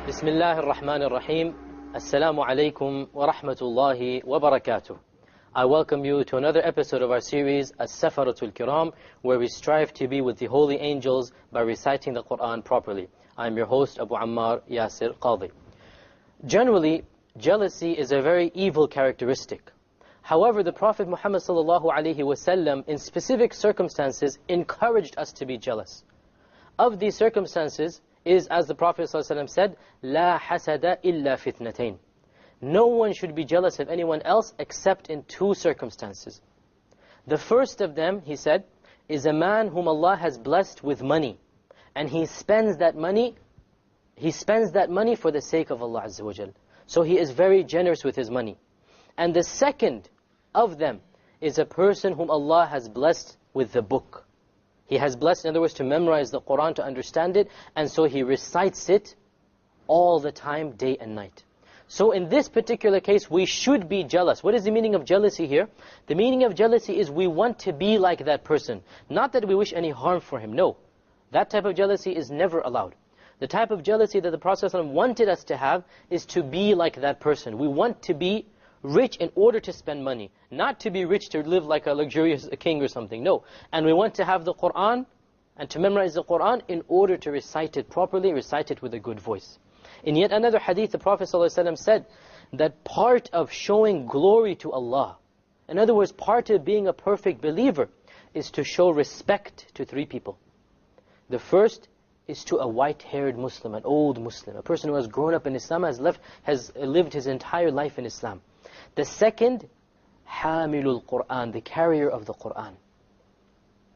بسم الله الرحمن الرحيم السلام عليكم ورحمة الله وبركاته. I welcome you to another episode of our series As-Safaratul Kiram, where we strive to be with the holy angels by reciting the Quran properly. I am your host Abu Ammar Yasir Qadhi. Generally, jealousy is a very evil characteristic. However, the Prophet Muhammad sallallahu alaihi wasallam in specific circumstances encouraged us to be jealous. Of these circumstances is, as the Prophet ﷺ said, لا حسد إلا فتنتين. No one should be jealous of anyone else except in two circumstances. The first of them, he said, is a man whom Allah has blessed with money, and he spends that money for the sake of Allah Azza wa Jal. So he is very generous with his money. And the second of them is a person whom Allah has blessed with the book. He has blessed, in other words, to memorize the Quran, to understand it, and so he recites it all the time, day and night. So in this particular case, we should be jealous. What is the meaning of jealousy here? The meaning of jealousy is we want to be like that person. Not that we wish any harm for him, no. That type of jealousy is never allowed. The type of jealousy that the Prophet ﷺ wanted us to have is to be like that person. We want to be rich in order to spend money, not to be rich to live like a luxurious king or something, no. And we want to have the Quran and to memorize the Quran in order to recite it properly, recite it with a good voice. In yet another hadith, the Prophet ﷺ said that part of showing glory to Allah, in other words, part of being a perfect believer, is to show respect to three people. The first is to a white-haired Muslim, an old Muslim, a person who has grown up in Islam, has lived his entire life in Islam. The second, Hamilul Quran, the carrier of the Quran.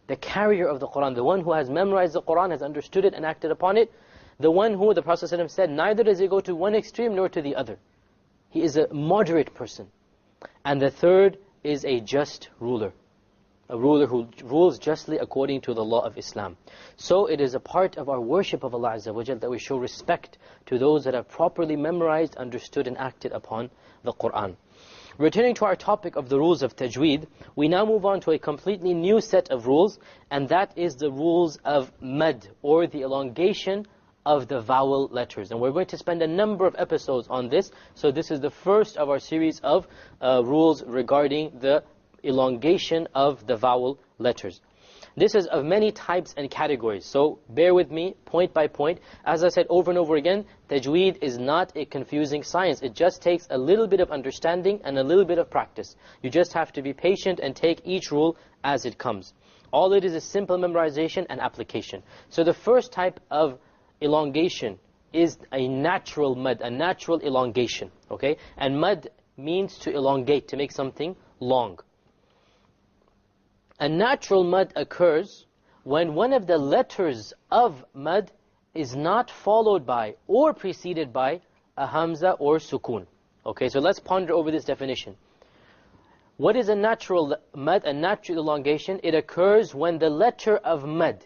The carrier of the Quran, the one who has memorized the Quran, has understood it and acted upon it. The one who, the Prophet ﷺ said, neither does he go to one extreme nor to the other. He is a moderate person. And the third is a just ruler. A ruler who rules justly according to the law of Islam. So it is a part of our worship of Allah Azza wa Jal that we show respect to those that have properly memorized, understood and acted upon the Quran. Returning to our topic of the rules of Tajweed, we now move on to a completely new set of rules, and that is the rules of mad, or the elongation of the vowel letters. And we're going to spend a number of episodes on this, so this is the first of our series of rules regarding the elongation of the vowel letters. This is of many types and categories, so bear with me point by point. As I said over and over again, Tajweed is not a confusing science. It just takes a little bit of understanding and a little bit of practice. You just have to be patient and take each rule as it comes. All it is simple memorization and application. So the first type of elongation is a natural mad, a natural elongation. Okay? And mad means to elongate, to make something long. A natural mad occurs when one of the letters of mad is not followed by or preceded by a hamza or sukun. Okay, so let's ponder over this definition. What is a natural mad, a natural elongation? It occurs when the letter of mad.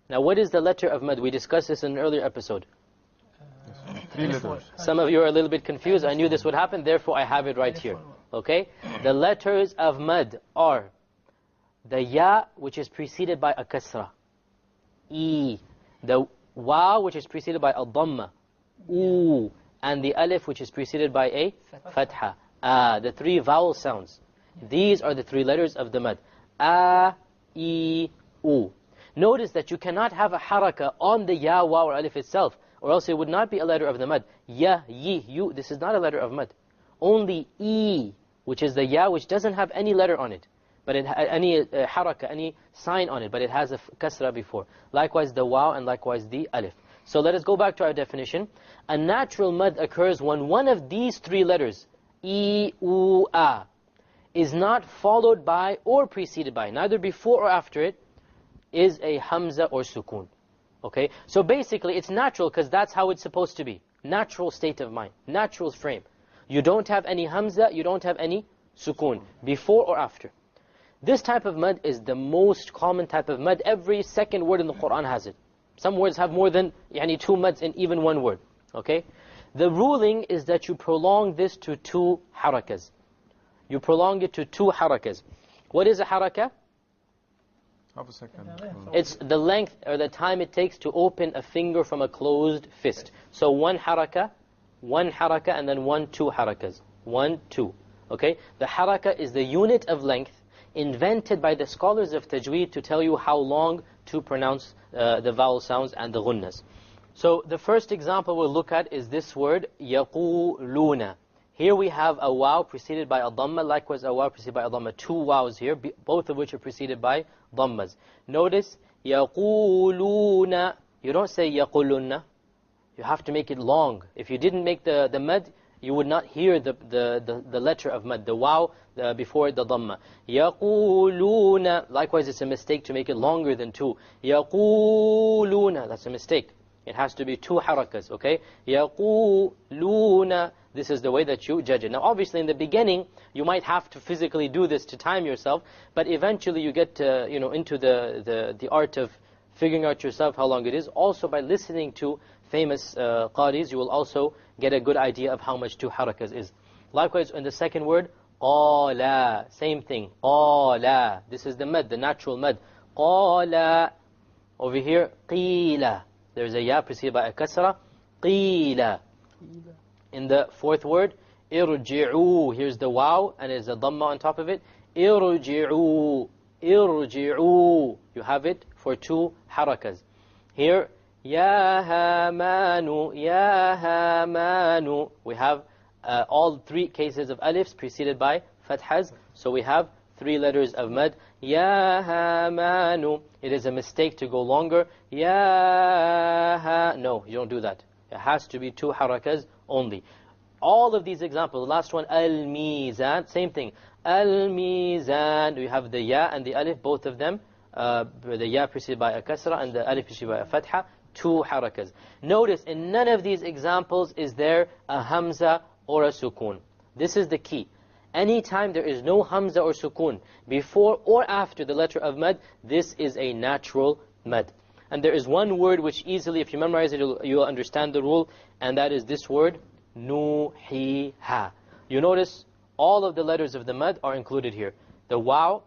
Now what is the letter of mad? We discussed this in an earlier episode. 3 letters. Some of you are a little bit confused. I knew this would happen, therefore I have it right here. Okay? The letters of mad are the ya, which is preceded by a kasra, e, the waw, which is preceded by a dhamma, u, and the alif, which is preceded by a fatha, the three vowel sounds. These are the three letters of the mad. A, e, u. Notice that you cannot have a haraka on the ya, waw, or alif itself, or else it would not be a letter of the mad. Ya, yi, yu, this is not a letter of mad. Only e, which is the ya, which doesn't have any letter on it, but it any haraka, any sign on it, but it has a kasra before. Likewise the waw and likewise the alif. So let us go back to our definition. A natural mad occurs when one of these three letters, e, u, a, is not followed by or preceded by, neither before or after it, is a hamza or sukun. Okay? So basically it's natural because that's how it's supposed to be. Natural state of mind, natural frame. You don't have any hamza, you don't have any sukun, before or after. This type of mad is the most common type of mad. Every second word in the Quran has it. Some words have more than 2 mads in even one word. Okay? The ruling is that you prolong this to 2 harakas. You prolong it to 2 harakas. What is a haraka? Half a second. It's the length or the time it takes to open a finger from a closed fist. So one haraka, and then 1, 2 harakas. 1, 2. Okay? The haraka is the unit of length invented by the scholars of Tajweed to tell you how long to pronounce the vowel sounds and the ghunnas. So the first example we'll look at is this word, يَقُولُونَ. Here we have a waw preceded by a dhamma, likewise a waw preceded by a dhamma. 2 waws here, both of which are preceded by dhammas. Notice, يَقُولُونَ. You don't say يَقُولُنَّ. You have to make it long. If you didn't make the mad, you would not hear the letter of mad, the waw before the dhamma. يَقُولُونَ. Likewise, it's a mistake to make it longer than 2. يَقُولُونَ. That's a mistake. It has to be 2 harakas, okay? يَقُولُونَ. This is the way that you judge it. Now, obviously, in the beginning, you might have to physically do this to time yourself, but eventually you get into the art of figuring out yourself how long it is. Also, by listening to famous qadis, you will also get a good idea of how much 2 harakas is. Likewise, in the second word, qala. Same thing. Qala. This is the mad, the natural mad. Qala. Over here, qila. There's a ya preceded by a kasra. Qila. In the fourth word, irji'u. Here's the waw, and there's a dhamma on top of it. Irji'u. Irji'u. You have it for 2 harakas. Here, ya hamanu. Ya hamanu. We have all 3 cases of alifs preceded by fathas. So we have 3 letters of mad. Ya hamanu. It is a mistake to go longer. Ya ha. No, you don't do that. It has to be 2 harakas only. All of these examples, the last one, al-mizan, same thing. Al-mizan, we have the ya and the alif, both of them. The ya preceded by a kasra and the alif preceded by a fatha, 2 harakas. Notice, in none of these examples is there a hamza or a sukoon. This is the key. Anytime there is no hamza or sukoon before or after the letter of mad, this is a natural mad. And there is one word which easily, if you memorize it, you'll understand the rule, and that is this word, nuhiha. You notice all of the letters of the mad are included here. The waw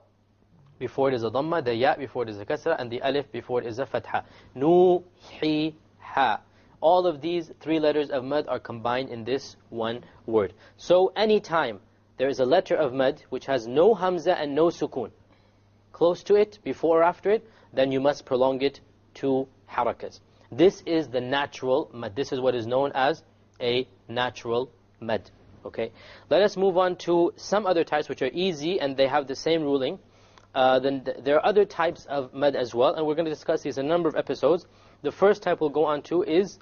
before it is a dhamma, the ya before it is a kasra, and the alif before it is a fatha. Nuhiha. All of these 3 letters of mad are combined in this one word. So anytime there is a letter of mad which has no hamza and no sukoon close to it, before or after it, then you must prolong it 2 harakas. This is the natural mad. This is what is known as a natural mad. Okay. Let us move on to some other types which are easy and they have the same ruling. Then there are other types of mad as well, and we're going to discuss these in a number of episodes. The first type we'll go on to is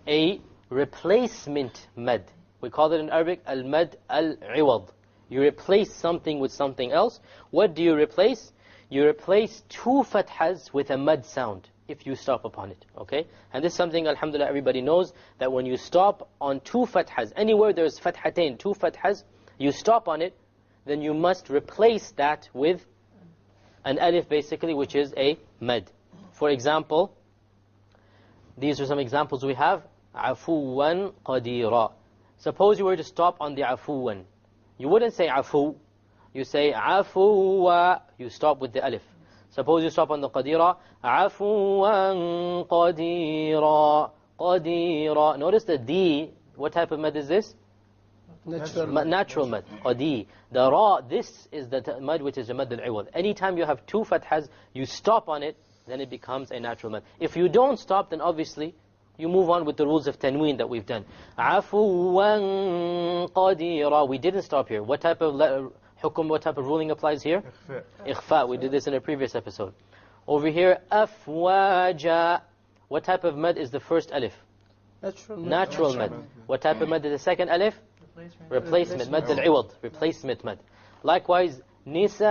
a replacement mad. We call it in Arabic al-mad al-iwad. You replace something with something else. What do you replace? You replace 2 fathas with a mad sound if you stop upon it, okay? And this is something, alhamdulillah, everybody knows, that when you stop on 2 fathas, anywhere there's fathatain, 2 fathas, you stop on it, then you must replace that with an alif, basically, which is a mad. For example, these are some examples we have. عَفُوًا قَدِيرًا. Suppose you were to stop on the عَفُوًا. You wouldn't say عَفُو. You say عَفُوًا. You stop with the alif. Suppose you stop on the qadira. عَفُوًا قَدِيرًا. قَدِيرًا. Notice the D. What type of mad is this? Natural mad. Qadi. The ra, this is the mad which is a mad al-iwad. Anytime you have 2 fathas, you stop on it, then it becomes a natural mad. If you don't stop, then obviously you move on with the rules of tanween that we've done. عَفُوًا قَدِيرًا. We didn't stop here. What type of hukum, what type of ruling applies here? Ikhfa. We did this in a previous episode. Over here, أَفْوَاجًا. What type of mad is the first alif? Natural mad. What type of mad is the second alif? Replacement. Mad al-iwad. Replacement mad. Likewise, nisaa.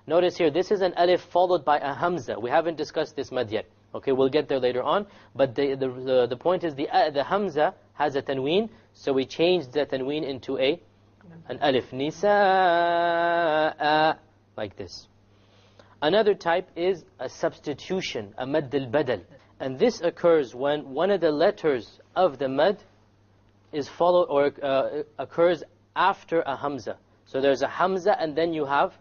Notice here, this is an alif followed by a hamza. We haven't discussed this mad yet. Okay, we'll get there later on. But the point is the hamza has a tanween, so we changed the tanween into an alif. Nisaa. Like this. Another type is a substitution, a mad al-badal. And this occurs when one of the letters of the mad is followed or occurs after a hamza. So there's a hamza and then you have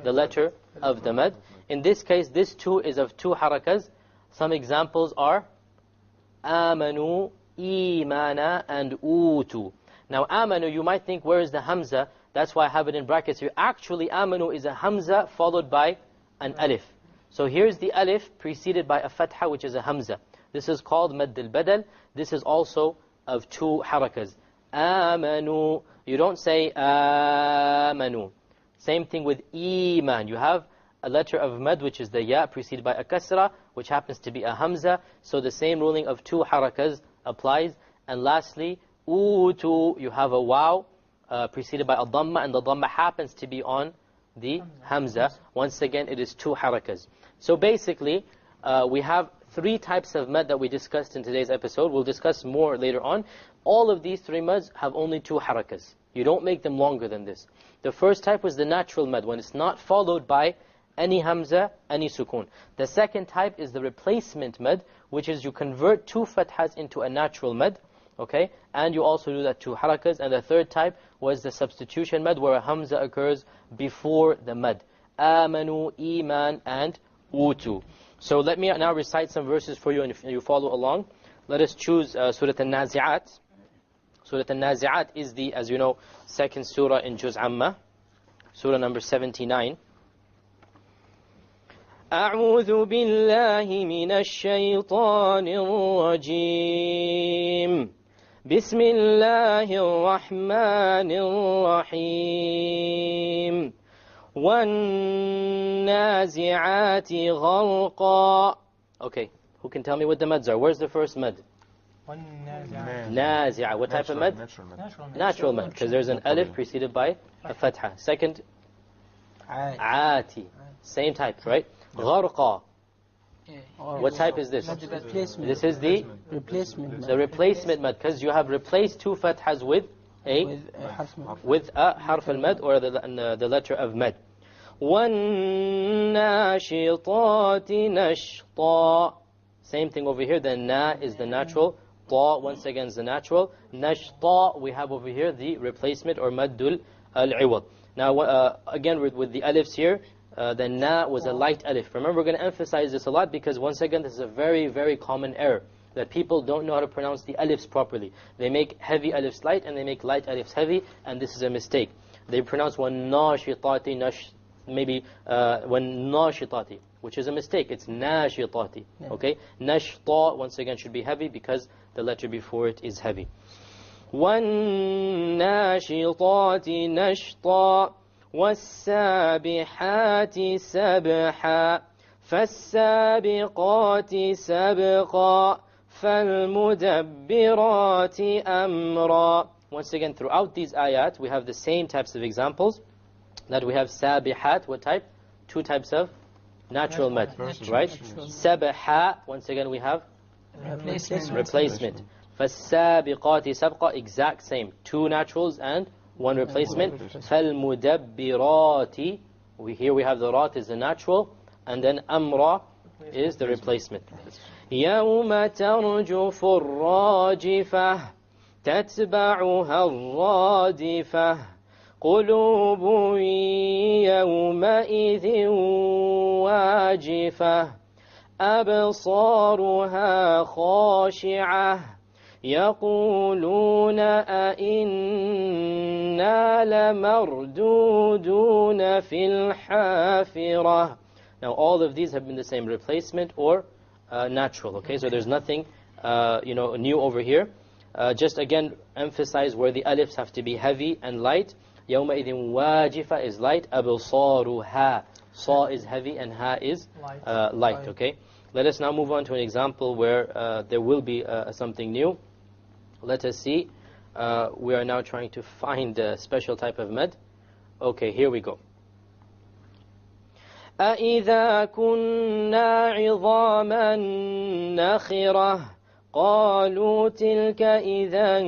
the letter of the mad. In this case, this too is of 2 harakas. Some examples are آمنوا, إيمانا, and أوتوا. Now آمنوا, you might think, where is the Hamza? That's why I have it in brackets here. Actually, آمنوا is a Hamza followed by an alif. So here's the alif preceded by a fatha, which is a Hamza. This is called Madd al-Badal. This is also of two harakas. آمنوا. You don't say آمنوا. Same thing with Iman. You have a letter of Mad, which is the Ya, preceded by a Kasra, which happens to be a Hamza. So the same ruling of two harakas applies. And lastly, Utu, you have a Waw, preceded by a Dhamma, and the Dhamma happens to be on the Hamza. Once again, it is two harakas. So basically, we have three types of Mad that we discussed in today's episode. We'll discuss more later on. All of these three Mads have only two harakas. You don't make them longer than this. The first type was the natural Mad, when it's not followed by any Hamza, any Sukun. The second type is the replacement Mad, which is you convert two Fathas into a natural Mad. Okay, and you also do that two harakas. And the third type was the substitution Mad, where a Hamza occurs before the Mad. Amanu, Iman, and Utu. So let me now recite some verses for you, and if you follow along. Let us choose Surah Al-Nazi'at. Surah Al-Nazi'at is the, as you know, second surah in Juz Amma. Surah number 79. أعوذ بالله من الشيطان الرجيم بسم الله الرحمن الرحيم وَالنَّازِعَاتِ غَرْقًا. Okay, who can tell me what the mads are? Where's the first mad? Nazi'a. What type of mad? Natural mad, because there's an alif preceded by a fatha. Second, aati. Same type, right? غَرْقًا. What type is this? This is the replacement mad, because you have replaced two fathas with a harf al-mad, or the letter of mad. وَالنَّاشِطَاتِ نَشْطًا. Same thing over here. The na is the natural. Ta, once again, is the natural. Nashta, we have over here the replacement, or maddul al-iwad. Now, again, with the alifs here, the na was a light alif. Remember, we're going to emphasize this a lot, because once again, this is a very, very common error, that people don't know how to pronounce the alifs properly. They make heavy alifs light, and they make light alifs heavy, and this is a mistake. They pronounce وَالنَّاشِطَاتِ maybe وَالنَّاشِطَاتِ, which is a mistake. It's nashitati. Okay? Nashta, once again, should be heavy because the letter before it is heavy. وَالنَّاشِطَاتِ نَشْطًا وَالسَّابِحَاتِ سَبْحًا فَالسَّابِقَاتِ سَبْقًا فَالْمُدَبِّرَاتِ أَمْرًا. Once again, throughout these ayat, we have the same types of examples. That we have sabihat, what type? Two types of natural mad, right? Sabaha, once again we have replacement. فَالسَّابِقَاتِ سَبْقًا, exact same. Two naturals and one replacement. فَالْمُدَبِّرَاتِ, here we have the rat is the natural, and then amra is the replacement. يَوْمَ تَرْجُفُ الرَّاجِفَةِ تَتْبَعُهَا الرَّادِفَةِ قُلُوبٌ يَوْمَئِذٍ وَاجِفَةٌ أَبْصَارُهَا خَاشِعَةٌ يَقُولُونَ أَإِنَّا لَمَرْدُودُونَ فِي الْحَافِرَةِ. Now all of these have been the same, replacement or natural. Okay, so there's nothing new over here. Just again emphasize where the alifs have to be heavy and light. يَوْمَئِذٍ وَاجِفَةٌ is light. أَبْصَارُهَا, sa is heavy and ha is light. Okay, let us now move on to an example where there will be something new. Let us see. We are now trying to find a special type of mad. Okay, here we go. أَإِذَا كُنَّا عِظَامًا نَخِرَةً قالوا تلك إذا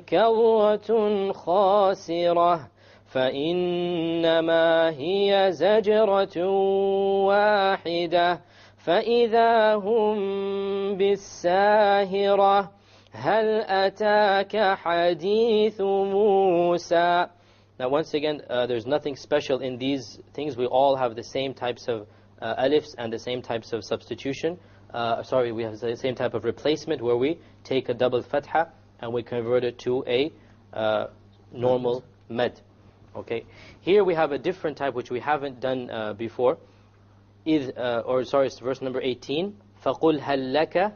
كرة خاسرة فإنما هي زجرة واحدة فإذا هم بالساهرة هل أتاك حديث موسى. Now once again, there's nothing special in these things. We all have the same types of alifs and the same types of substitution. We have the same type of replacement where we take a double fatha and we convert it to a normal med. Okay. Here we have a different type which we haven't done before. It's verse number 18. فَقُلْ هَلْ لَكَ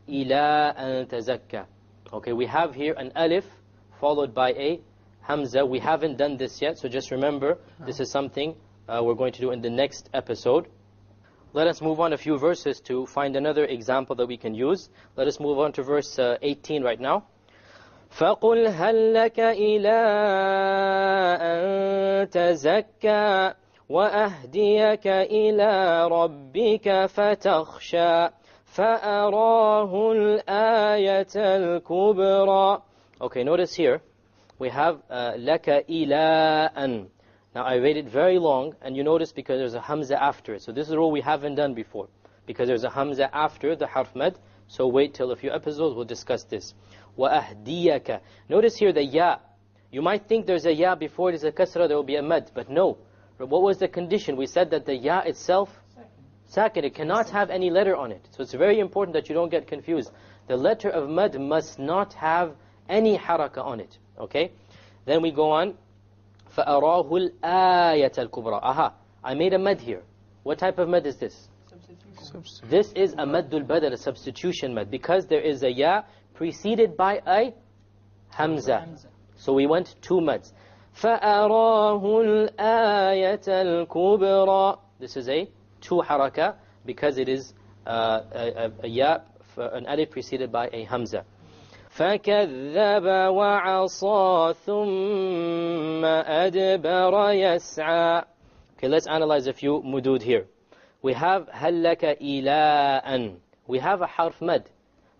إِلَىٰ أَن تَزَكَّى. Okay, we have here an alif followed by a hamza. We haven't done this yet, so just remember, this is something we're going to do in the next episode. Let us move on a few verses to find another example that we can use. Let us move on to verse 18 right now. فَقُلْ هَلْ لَكَ إِلَىٰ أَن تَزَكَّى وَأَهْدِيَكَ إِلَىٰ رَبِّكَ فَتَخْشَى فَأَرَاهُ الْآيَةَ الْكُبْرَى. Okay, notice here, we have لَكَ إِلَىٰ أَن. Now I read it very long, and you notice because there's a hamza after it. So this is a rule we haven't done before, because there's a hamza after the harf med. So wait till a few episodes, we'll discuss this. وَأَهْدِيَكَ. Notice here the ya. You might think there's a ya before it is a kasra, there will be a med, but no. What was the condition? We said that the ya itself, sakin, it cannot have any letter on it. So it's very important that you don't get confused. The letter of mad must not have any haraka on it. Okay? Then we go on. فَأَرَاهُ الْآيَةَ الْكُبْرَى. Aha, I made a mad here. What type of mad is this? This is a maddul badal, a substitution mad, because there is a ya preceded by a hamza. So we went two mads. فَأَرَاهُ الْآيَةَ الْكُبْرَى. This is a two haraka because it is a ya, an alif preceded by a hamza. فَكَذَّبَ وَعَصَى ثُمَّ أَدْبَرَ يَسْعَى. Okay, let's analyze a few mudud here. We have هَلْ لَكَ إِلَىٰ. We have a harf mad,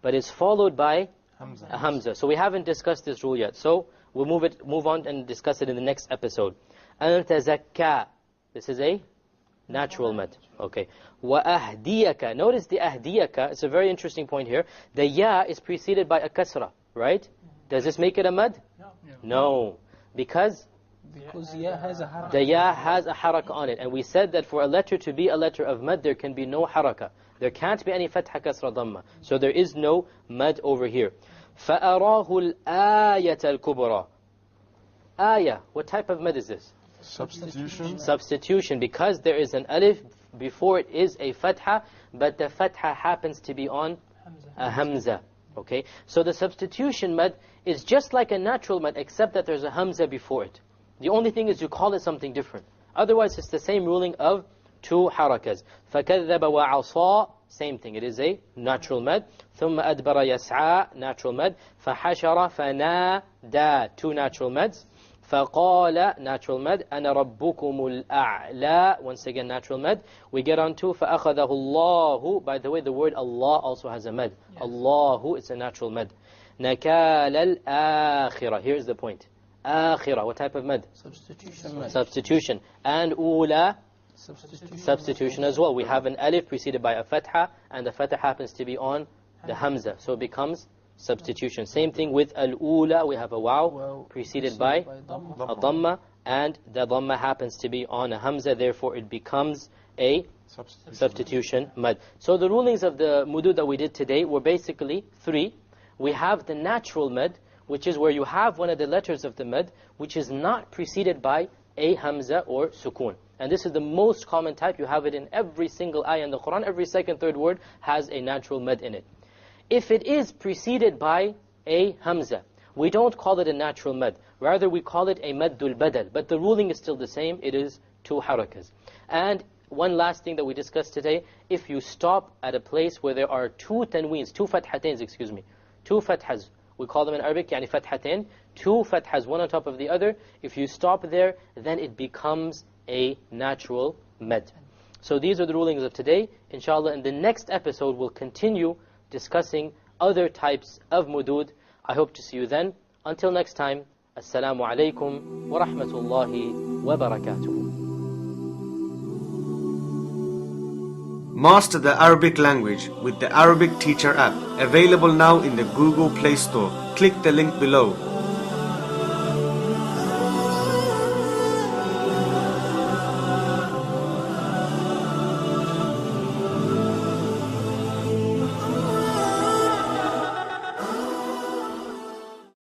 but it's followed by a hamza. So we haven't discussed this rule yet. So we'll move on and discuss it in the next episode. أَن تَزَكَّى. This is a natural mad. Okay. وَأَهْدِيَكَ. Notice the أَهْدِيَكَ. It's a very interesting point here. The ya is preceded by a kasra, right? Does this make it a mad? No. Because the ya has a haraka. The ya has a haraka on it. And we said that for a letter to be a letter of mad, there can be no haraka. There can't be any fatha, kasra, dhamma. So there is no mad over here. فَأَرَاهُ الْآيَةَ الْكُبْرَى. Ayah. What type of mad is this? Substitution. Substitution, because there is an alif before it is a fatha, but the fatha happens to be on a hamza. Okay, so the substitution mad is just like a natural mad, except that there's a hamza before it. The only thing is you call it something different. Otherwise, it's the same ruling of two harakas. فَكَذَّبَ وَعَصَى. Same thing. It is a natural mad. ثُمَّ أَدْبَرَ يَسْعَى. Natural mad. فَحَشَرَ فَنَادَى. Two natural mads. فَقَالَ. Natural mad. أَنَا رَبُّكُمُ الْأَعْلَى. Once again, natural mad. We get on to فَأَخَذَهُ اللَّهُ. By the way, the word Allah also has a mad. Yes. Allahu, it's a natural mad. نَكَالَ الْآخِرَةِ. Here's the point. آخِرَةِ. What type of mad? Substitution mad. Substitution. And أولى. Substitution as well. We have an alif preceded by a fatha, and the fatha happens to be on the hamza. So it becomes substitution. Same thing with al-ula. We have a waw preceded by a dhamma, and the dhamma happens to be on a hamza. Therefore it becomes a substitution mad. So the rulings of the mudud that we did today were basically three. We have the natural mad, which is where you have one of the letters of the mad, which is not preceded by a hamza or sukoon. And this is the most common type. You have it in every single ayah in the Quran. Every second, third word has a natural mad in it. If it is preceded by a hamza, we don't call it a natural mad. Rather, we call it a maddul badal. But the ruling is still the same. It is two harakas. And one last thing that we discussed today, if you stop at a place where there are two tanweens, two fathatains, two fathas, we call them in Arabic, yani fathatain, two fathas, one on top of the other. If you stop there, then it becomes a natural mad. So these are the rulings of today. Inshallah, in the next episode, we'll continue discussing other types of mudud. I hope to see you then. Until next time, Assalamu alaikum wa rahmatullahi wa barakatuh. Master the Arabic language with the Arabic Teacher app, available now in the Google Play Store. Click the link below.